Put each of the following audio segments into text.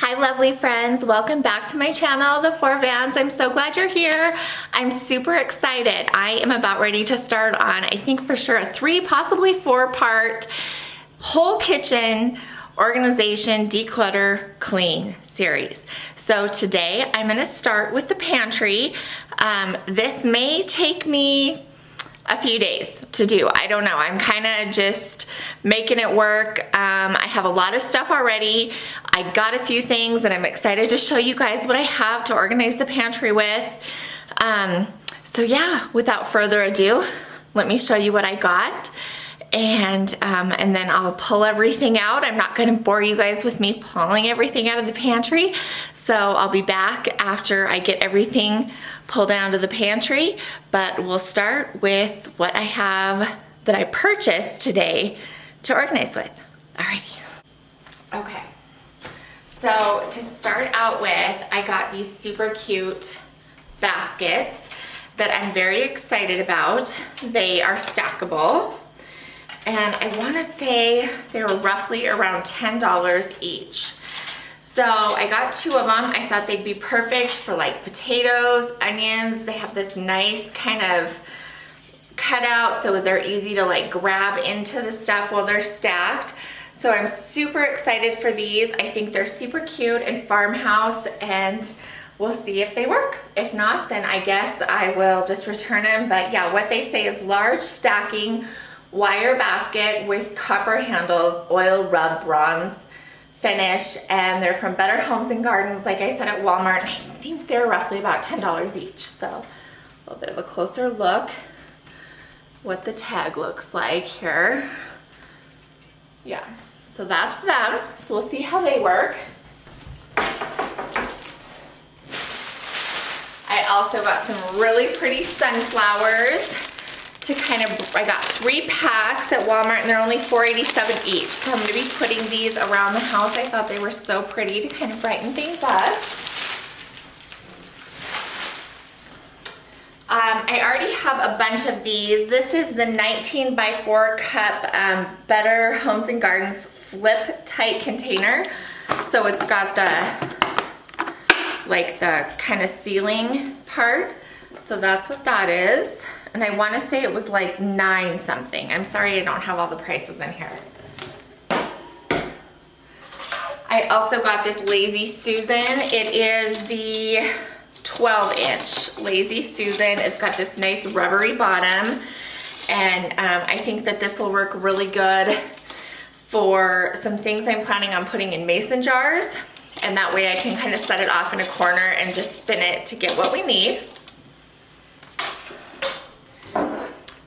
Hi lovely friends, welcome back to my channel, The Four Vans. I'm so glad you're here. I'm super excited. I am about ready to start on, I think for sure, a 3, possibly 4-part whole kitchen organization, declutter, clean series. So today I'm gonna start with the pantry. This may take me a few days to do. I don't know. I'm kind of just making it work. I have a lot of stuff already. I got a few things and I'm excited to show you guys what I have to organize the pantry with. So yeah, without further ado, let me show you what I got. And then I'll pull everything out. I'm not gonna bore you guys with me pulling everything out of the pantry. So I'll be back after I get everything pulled down to the pantry, but we'll start with what I have that I purchased today to organize with. Alrighty. Okay, so to start out with, I got these super cute baskets that I'm very excited about. They are stackable. And I want to say they were roughly around $10 each. So I got 2 of them. I thought they'd be perfect for like potatoes, onions. They have this nice kind of cutout so they're easy to like grab into the stuff while they're stacked. So I'm super excited for these. I think they're super cute and farmhouse, and we'll see if they work. If not, then I guess I will just return them. But yeah, what they say is large stacking wire basket with copper handles, oil rub bronze finish, and they're from Better Homes and Gardens, like I said, at Walmart. And I think they're roughly about $10 each. So a little bit of a closer look what the tag looks like here. Yeah, so that's them. So we'll see how they work. I also got some really pretty sunflowers to kind of, I got 3 packs at Walmart and they're only $4.87 each. So I'm gonna be putting these around the house. I thought they were so pretty to kind of brighten things up. I already have a bunch of these. This is the 19 by 4 cup Better Homes and Gardens flip tight container. So it's got the, like the kind of sealing part. So that's what that is. And I want to say it was like 9 something. I'm sorry I don't have all the prices in here. I also got this Lazy Susan. It is the 12-inch Lazy Susan. It's got this nice rubbery bottom. And I think that this will work really good for some things I'm planning on putting in mason jars. And that way I can kind of set it off in a corner and just spin it to get what we need.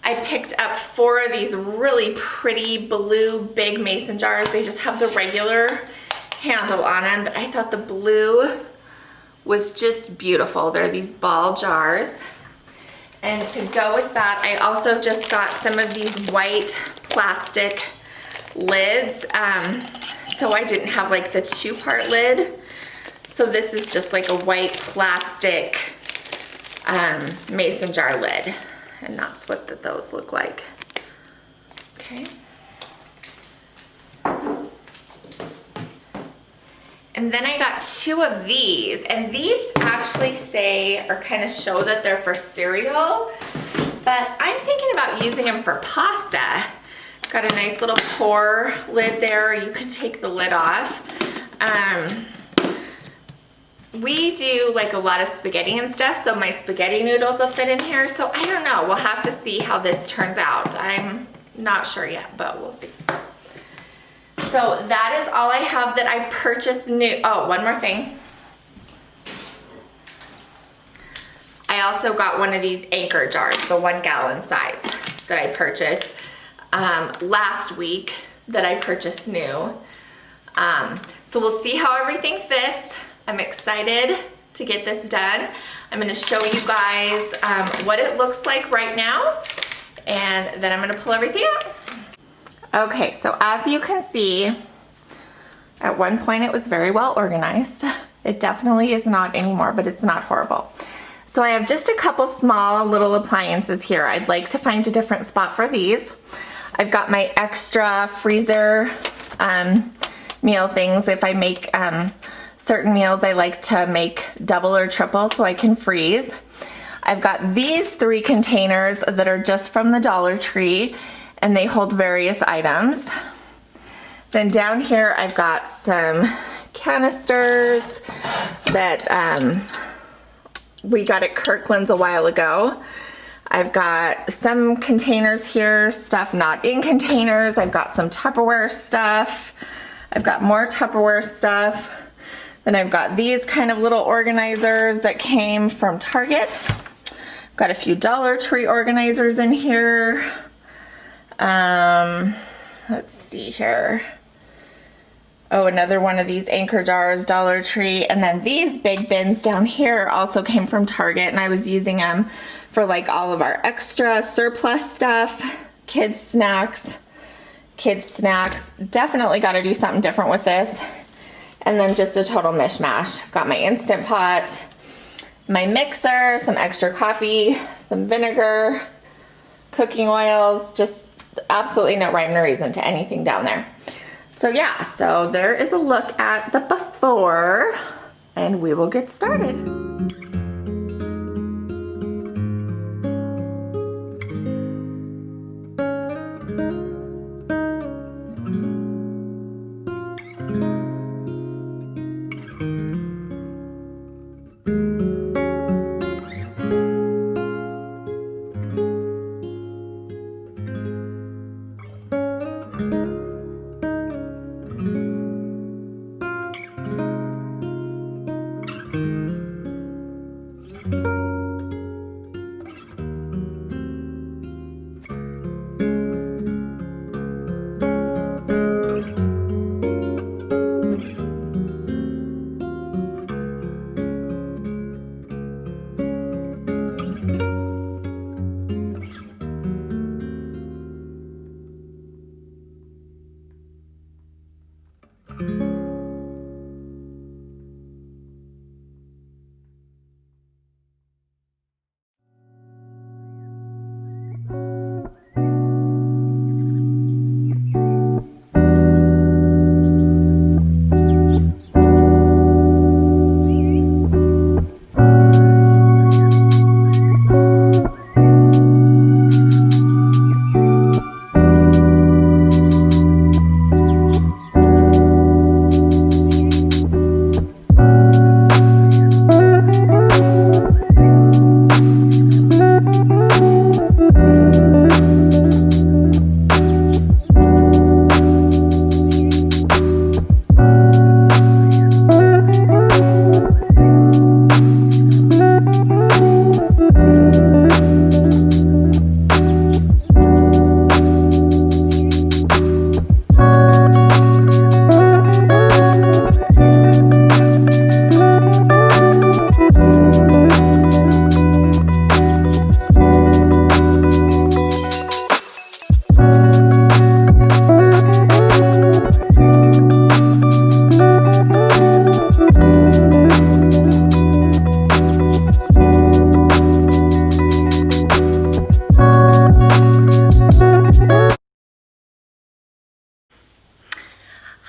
I picked up 4 of these really pretty blue big mason jars. They just have the regular handle on them, but I thought the blue was just beautiful. They're these ball jars. And to go with that, I also just got some of these white plastic lids. So I didn't have like the 2-part lid. So this is just like a white plastic mason jar lid. And that's what those look like. Okay. And then I got 2 of these, and these actually say, or kind of show that they're for cereal, but I'm thinking about using them for pasta. Got a nice little pour lid there. You could take the lid off. We do like a lot of spaghetti and stuff, so my spaghetti noodles will fit in here. So I don't know, we'll have to see how this turns out. I'm not sure yet, but we'll see. So that is all I have that I purchased new. Oh, one more thing. I also got one of these anchor jars, the 1-gallon size that I purchased last week that I purchased new. So we'll see how everything fits. I'm excited to get this done. I'm gonna show you guys what it looks like right now, and then I'm gonna pull everything out. Okay, so as you can see, at one point it was very well organized. It definitely is not anymore, but it's not horrible. So I have just a couple small little appliances here. I'd like to find a different spot for these. I've got my extra freezer meal things if I make certain meals I like to make double or triple so I can freeze. I've got these 3 containers that are just from the Dollar Tree, and they hold various items. Then down here I've got some canisters that we got at Kirkland's a while ago. I've got some containers here, stuff not in containers. I've got some Tupperware stuff. I've got more Tupperware stuff. Then I've got these kind of little organizers that came from Target. Got a few Dollar Tree organizers in here. Let's see here. Oh, another one of these anchor jars, Dollar Tree. And then these big bins down here also came from Target, and I was using them for like all of our extra surplus stuff. Kids snacks. Definitely got to do something different with this. And then just a total mishmash. Got my Instant Pot, my mixer, some extra coffee, some vinegar, cooking oils, just absolutely no rhyme or reason to anything down there. So yeah, so there is a look at the before, and we will get started.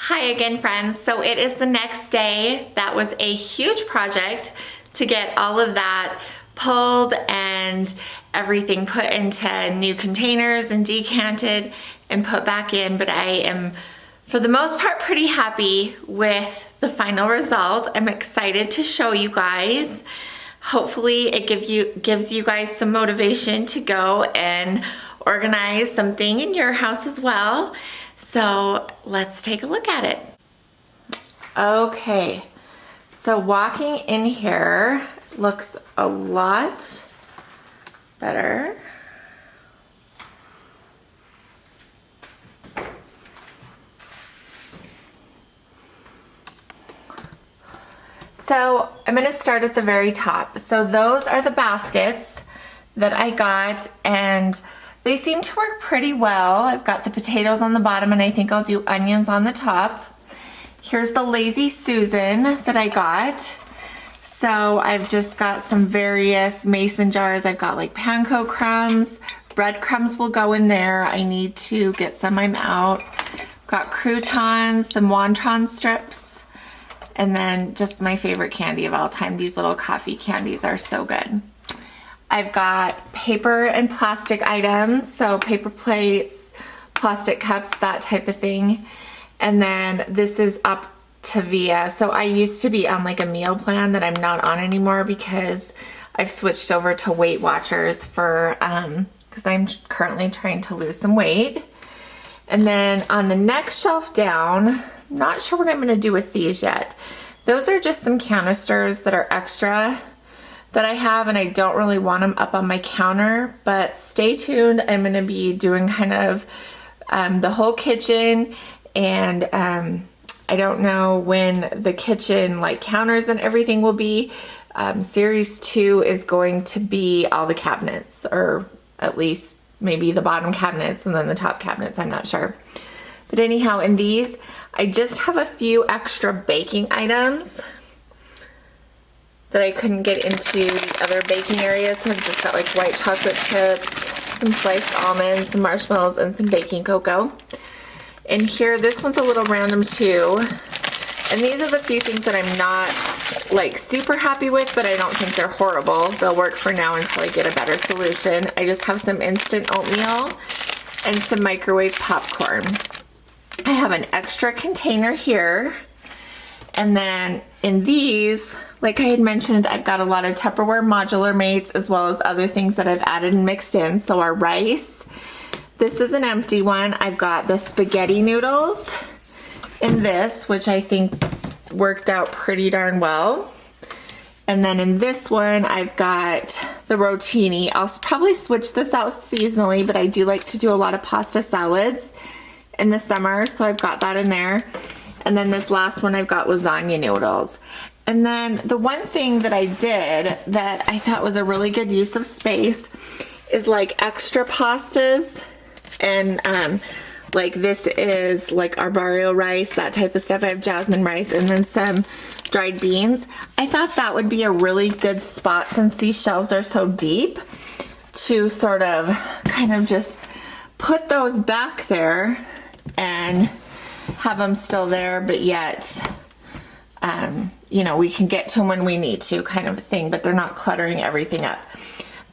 Hi again, friends. So it is the next day. That was a huge project to get all of that pulled and everything put into new containers and decanted and put back in, but I am for the most part pretty happy with the final result. I'm excited to show you guys. Hopefully it gives you guys some motivation to go and organize something in your house as well. So let's take a look at it. Okay, so walking in here looks a lot better. So I'm going to start at the very top. So those are the baskets that I got, and they seem to work pretty well. I've got the potatoes on the bottom, and I think I'll do onions on the top. Here's the Lazy Susan that I got. So I've just got some various mason jars. I've got like panko crumbs. Breadcrumbs will go in there. I need to get some. I'm out. Got croutons, some wonton strips, And then just my favorite candy of all time, these little coffee candies are so good. I've got paper and plastic items, so paper plates, plastic cups, that type of thing. And then this is up to Via. So I used to be on like a meal plan that I'm not on anymore because I've switched over to Weight Watchers for, because I'm currently trying to lose some weight. And then on the next shelf down, I'm not sure what I'm gonna do with these yet. Those are just some canisters that are extra that I have, and I don't really want them up on my counter, but stay tuned. I'm gonna be doing kind of the whole kitchen, and I don't know when the kitchen like counters and everything will be. Series 2 is going to be all the cabinets, or at least maybe the bottom cabinets and then the top cabinets, I'm not sure. But anyhow, in these, I just have a few extra baking items that I couldn't get into the other baking areas. So I've just got like white chocolate chips, some sliced almonds, some marshmallows, and some baking cocoa. And here, this one's a little random too. And these are the few things that I'm not like super happy with, but I don't think they're horrible. They'll work for now until I get a better solution. I just have some instant oatmeal and some microwave popcorn. I have an extra container here. And then in these, like I had mentioned, I've got a lot of Tupperware modular mates as well as other things that I've added and mixed in. So our rice, this is an empty one. I've got the spaghetti noodles in this, which I think worked out pretty darn well. And then in this one, I've got the rotini. I'll probably switch this out seasonally, but I do like to do a lot of pasta salads in the summer, so I've got that in there. And then this last one, I've got lasagna noodles. And then the one thing that I did that I thought was a really good use of space is like extra pastas. And like this is like arborio rice, that type of stuff. I have jasmine rice and then some dried beans. I thought that would be a really good spot, since these shelves are so deep, to sort of kind of just put those back there and have them still there, but yet, you know, we can get to them when we need to, kind of a thing, but they're not cluttering everything up.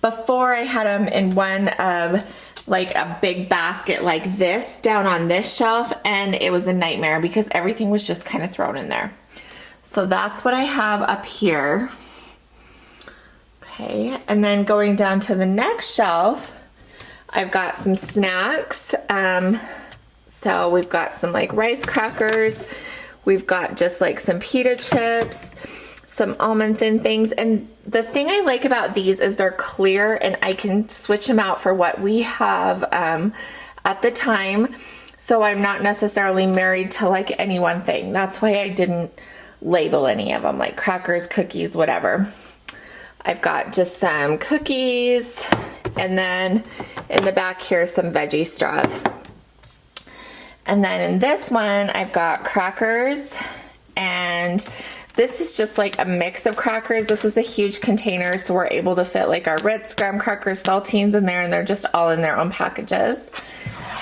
Before, I had them in one of like a big basket like this down on this shelf, and it was a nightmare because everything was just kind of thrown in there. So that's what I have up here. Okay, and then going down to the next shelf, I've got some snacks. So we've got some like rice crackers, we've got just like some pita chips, some almond thin things. And the thing I like about these is they're clear and I can switch them out for what we have at the time. So I'm not necessarily married to like any one thing. That's why I didn't label any of them, like crackers, cookies, whatever. I've got just some cookies, and then in the back here, some veggie straws. And then in this one, I've got crackers, and this is just like a mix of crackers. This is a huge container, so we're able to fit like our Ritz, graham crackers, saltines in there, and they're just all in their own packages.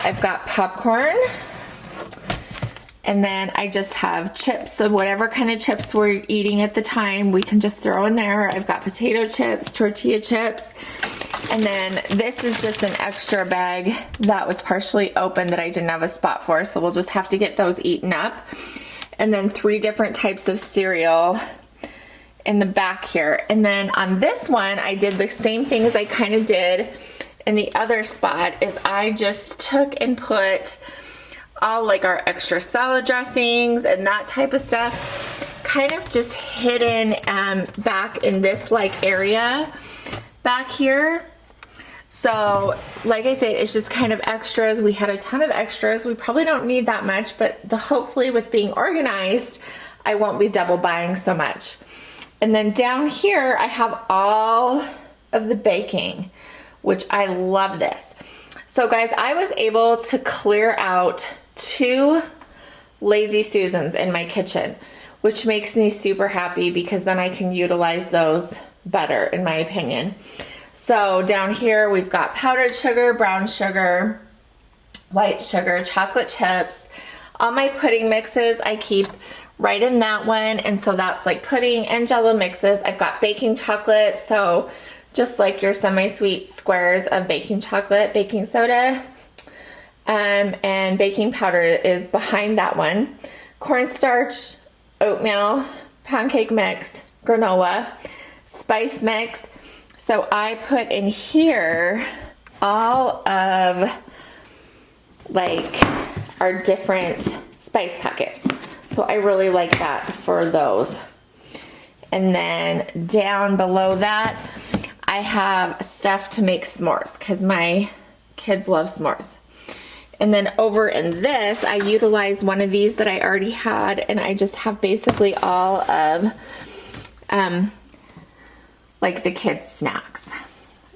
I've got popcorn, and then I just have chips. So whatever kind of chips we're eating at the time, we can just throw in there. I've got potato chips, tortilla chips, and then this is just an extra bag that was partially open that I didn't have a spot for, so we'll just have to get those eaten up. And then 3 different types of cereal in the back here. And then on this one, I did the same thing as I kind of did in the other spot, is I just took and put all like our extra salad dressings and that type of stuff kind of just hidden back in this like area back here. So like I said, it's just kind of extras. We had a ton of extras. We probably don't need that much, but hopefully with being organized, I won't be double buying so much. And then down here, I have all of the baking, which I love this. So guys, I was able to clear out 2 Lazy Susans in my kitchen, which makes me super happy because then I can utilize those better, in my opinion. So down here, we've got powdered sugar, brown sugar, white sugar, chocolate chips. All my pudding mixes I keep right in that one. And so that's like pudding and Jell-O mixes. I've got baking chocolate, so just like your semi-sweet squares of baking chocolate, baking soda, and baking powder is behind that one. Cornstarch, oatmeal, pancake mix, granola, spice mix. So I put in here all of like our different spice packets. So I really like that for those. And then down below that, I have stuff to make s'mores because my kids love s'mores. And then over in this, I utilized one of these that I already had, and I just have basically all of like the kids' snacks.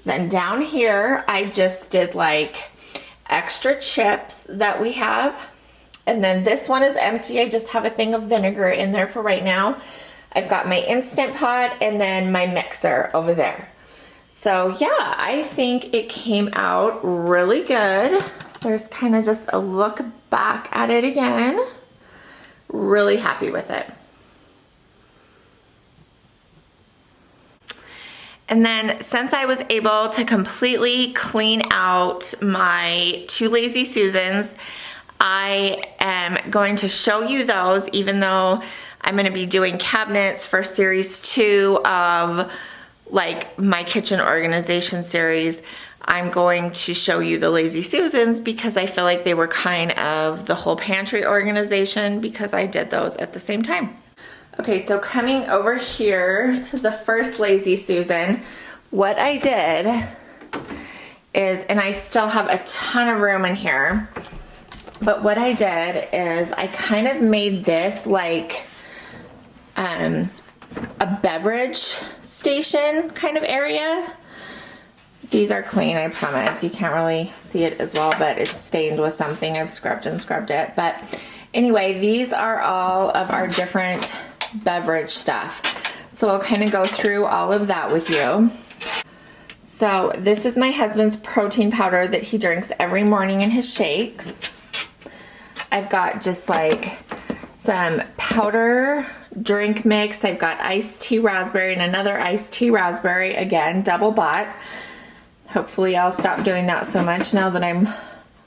Then down here, I just did like extra chips that we have. And then this one is empty. I just have a thing of vinegar in there for right now. I've got my Instant Pot and then my mixer over there. So yeah, I think it came out really good. There's kind of just a look back at it again. Really happy with it. And then since I was able to completely clean out my 2 Lazy Susans, I am going to show you those, even though I'm going to be doing cabinets for series 2 of like my kitchen organization series. I'm going to show you the Lazy Susans because I feel like they were kind of the whole pantry organization because I did those at the same time. Okay, so coming over here to the first Lazy Susan, what I did is, and I still have a ton of room in here, but what I did is I kind of made this like a beverage station kind of area. These are clean, I promise. You can't really see it as well, but it's stained with something. I've scrubbed and scrubbed it. But anyway, these are all of our different beverage stuff. So I'll kind of go through all of that with you. So this is my husband's protein powder that he drinks every morning in his shakes. I've got just like some powder drink mix. I've got iced tea raspberry and another iced tea raspberry, again, double bought. Hopefully I'll stop doing that so much now that I'm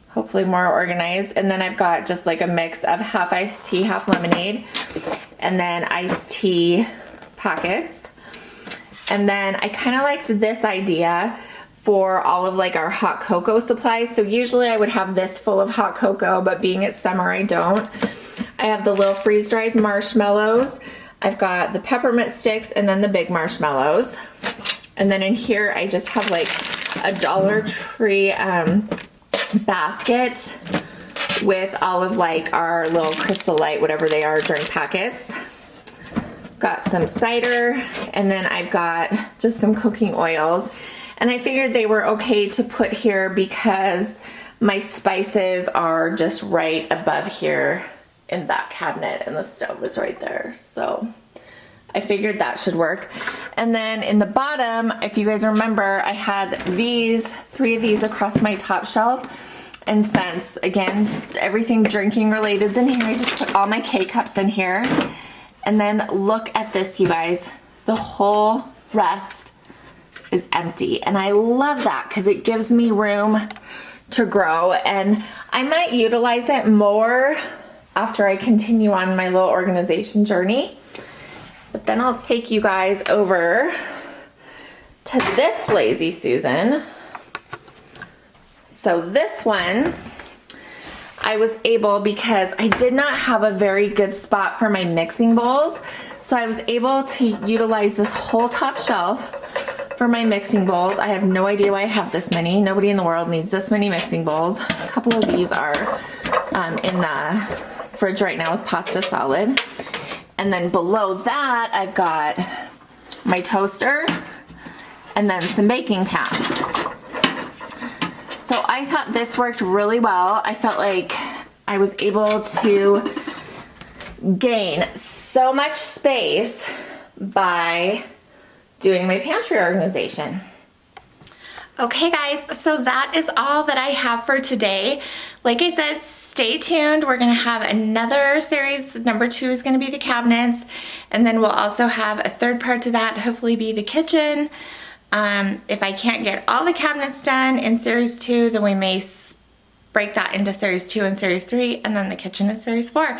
hopefully more organized. And then I've got just like a mix of half iced tea, half lemonade, and then iced tea packets. And then I kind of liked this idea for all of like our hot cocoa supplies. So usually I would have this full of hot cocoa, but being it's summer, I don't. I have the little freeze-dried marshmallows. I've got the peppermint sticks and then the big marshmallows. And then in here, I just have like a Dollar Tree basket with all of like our little Crystal Light, whatever they are, drink packets. Got some cider, and then I've got just some cooking oils. And I figured they were okay to put here because my spices are just right above here in that cabinet, and the stove is right there. So I figured that should work. And then in the bottom, if you guys remember, I had these, 3 of these across my top shelf. And since, again, everything drinking related is in here, I just put all my K-cups in here. And then look at this, you guys. The whole rest is empty. And I love that because it gives me room to grow. And I might utilize it more after I continue on my little organization journey. But then I'll take you guys over to this Lazy Susan. So this one, I was able, because I did not have a very good spot for my mixing bowls, so I was able to utilize this whole top shelf for my mixing bowls. I have no idea why I have this many. Nobody in the world needs this many mixing bowls. A couple of these are in the fridge right now with pasta salad. And then below that, I've got my toaster and then some baking pans. So I thought this worked really well. I felt like I was able to gain so much space by doing my pantry organization. Okay guys, so that is all that I have for today. Like I said, stay tuned. We're gonna have another series. Number 2 is gonna be the cabinets, and then we'll also have a third part to that, hopefully be the kitchen. If I can't get all the cabinets done in series 2, then we may break that into series 2 and series 3, and then the kitchen is series 4.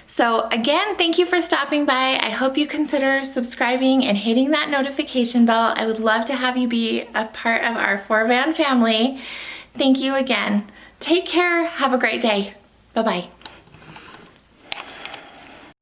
So again, thank you for stopping by. I hope you consider subscribing and hitting that notification bell. I would love to have you be a part of our 4-van family. Thank you again. Take care. Have a great day. Bye-bye.